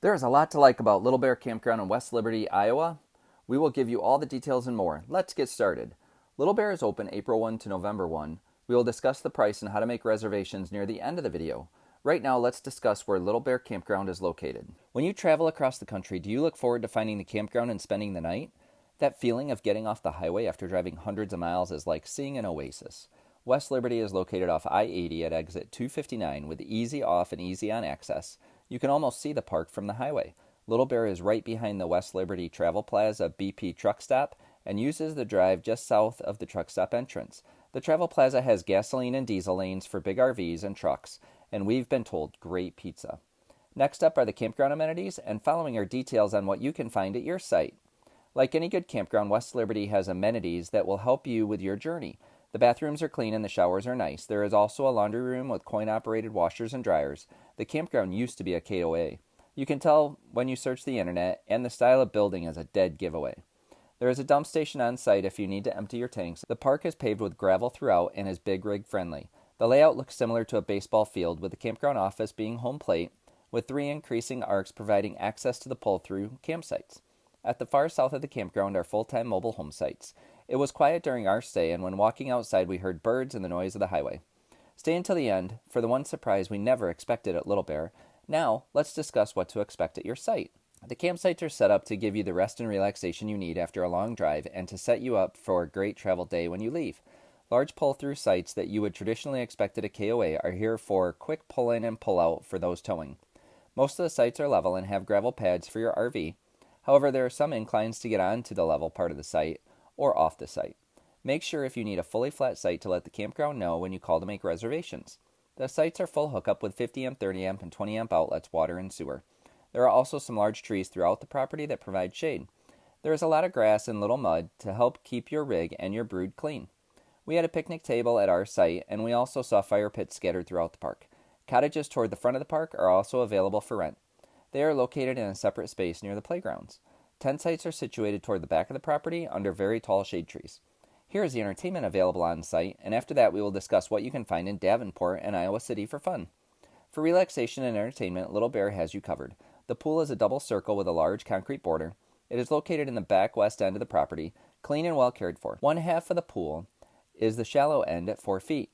There is a lot to like about Little Bear Campground in West Liberty, Iowa. We will give you all the details and more. Let's get started. Little Bear is open April 1 to November 1. We will discuss the price and how to make reservations near the end of the video. Right now, let's discuss where Little Bear Campground is located. When you travel across the country, do you look forward to finding the campground and spending the night? That feeling of getting off the highway after driving hundreds of miles is like seeing an oasis. West Liberty is located off I-80 at exit 259 with easy off and easy on access. You can almost see the park from the highway. Little Bear is right behind the West Liberty Travel Plaza BP truck stop and uses the drive just south of the truck stop entrance. The Travel Plaza has gasoline and diesel lanes for big RVs and trucks, and we've been told great pizza. Next up are the campground amenities, and following are details on what you can find at your site. Like any good campground, West Liberty has amenities that will help you with your journey. The bathrooms are clean and the showers are nice. There is also a laundry room with coin-operated washers and dryers. The campground used to be a KOA. You can tell when you search the internet, and the style of building is a dead giveaway. There is a dump station on site if you need to empty your tanks. The park is paved with gravel throughout and is big rig friendly. The layout looks similar to a baseball field, with the campground office being home plate, with 3 increasing arcs providing access to the pull-through campsites. At the far south of the campground are full-time mobile home sites. It was quiet during our stay, and when walking outside we heard birds and the noise of the highway. Stay until the end for the one surprise we never expected at Little Bear. Now, let's discuss what to expect at your site. The campsites are set up to give you the rest and relaxation you need after a long drive and to set you up for a great travel day when you leave. Large pull-through sites that you would traditionally expect at a KOA are here for quick pull-in and pull-out for those towing. Most of the sites are level and have gravel pads for your RV. However, there are some inclines to get onto the level part of the site or off the site. Make sure if you need a fully flat site to let the campground know when you call to make reservations. The sites are full hookup with 50 amp, 30 amp, and 20 amp outlets, water, and sewer. There are also some large trees throughout the property that provide shade. There is a lot of grass and little mud to help keep your rig and your brood clean. We had a picnic table at our site, and we also saw fire pits scattered throughout the park. Cottages toward the front of the park are also available for rent. They are located in a separate space near the playgrounds. Tent sites are situated toward the back of the property under very tall shade trees. Here is the entertainment available on site, and after that we will discuss what you can find in Davenport and Iowa City for fun. For relaxation and entertainment, Little Bear has you covered. The pool is a double circle with a large concrete border. It is located in the back west end of the property, clean and well cared for. One half of the pool is the shallow end at 4 feet.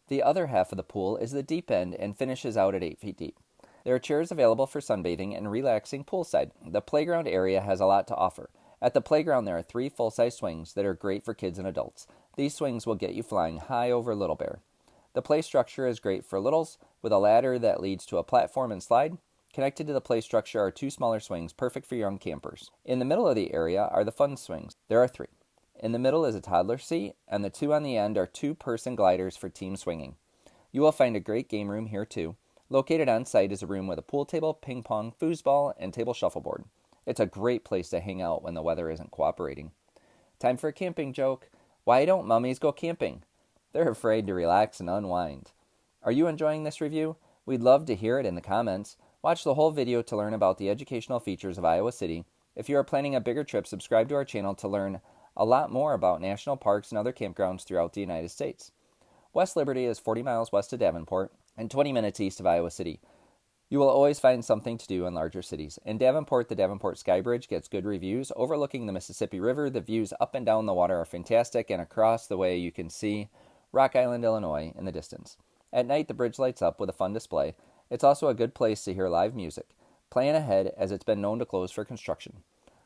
The other half of the pool is the deep end and finishes out at 8 feet deep. There are chairs available for sunbathing and relaxing poolside. The playground area has a lot to offer. At the playground there are 3 full-size swings that are great for kids and adults. These swings will get you flying high over Little Bear. The play structure is great for littles, with a ladder that leads to a platform and slide. Connected to the play structure are 2 smaller swings, perfect for young campers. In the middle of the area are the fun swings. There are 3. In the middle is a toddler seat, and the 2 on the end are 2-person gliders for team swinging. You will find a great game room here too. Located on site is a room with a pool table, ping pong, foosball, and table shuffleboard. It's a great place to hang out when the weather isn't cooperating. Time for a camping joke. Why don't mummies go camping? They're afraid to relax and unwind. Are you enjoying this review? We'd love to hear it in the comments. Watch the whole video to learn about the educational features of Iowa City. If you are planning a bigger trip, subscribe to our channel to learn a lot more about national parks and other campgrounds throughout the United States. West Liberty is 40 miles west of Davenport and 20 minutes east of Iowa City. You will always find something to do in larger cities. In Davenport, the Davenport Sky Bridge gets good reviews. Overlooking the Mississippi River, the views up and down the water are fantastic, and across the way you can see Rock Island, Illinois in the distance. At night, the bridge lights up with a fun display. It's also a good place to hear live music. Plan ahead, as it's been known to close for construction.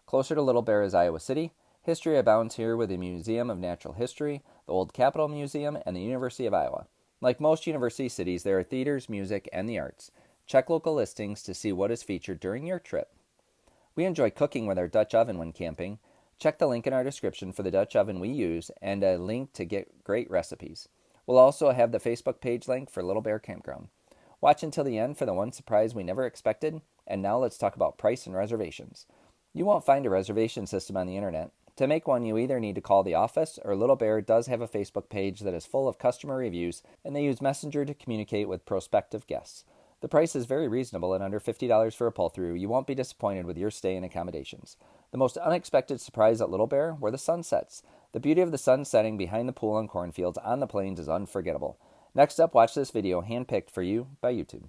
Closer to Little Bear is Iowa City. History abounds here with the Museum of Natural History, the Old Capitol Museum, and the University of Iowa. Like most university cities, there are theaters, music, and the arts. Check local listings to see what is featured during your trip. We enjoy cooking with our Dutch oven when camping. Check the link in our description for the Dutch oven we use and a link to get great recipes. We'll also have the Facebook page link for Little Bear Campground. Watch until the end for the one surprise we never expected, and now let's talk about price and reservations. You won't find a reservation system on the internet. To make one, you either need to call the office, or Little Bear does have a Facebook page that is full of customer reviews, and they use Messenger to communicate with prospective guests. The price is very reasonable at under $50 for a pull-through. You won't be disappointed with your stay and accommodations. The most unexpected surprise at Little Bear were the sunsets. The beauty of the sun setting behind the pool and cornfields on the plains is unforgettable. Next up, watch this video handpicked for you by YouTube.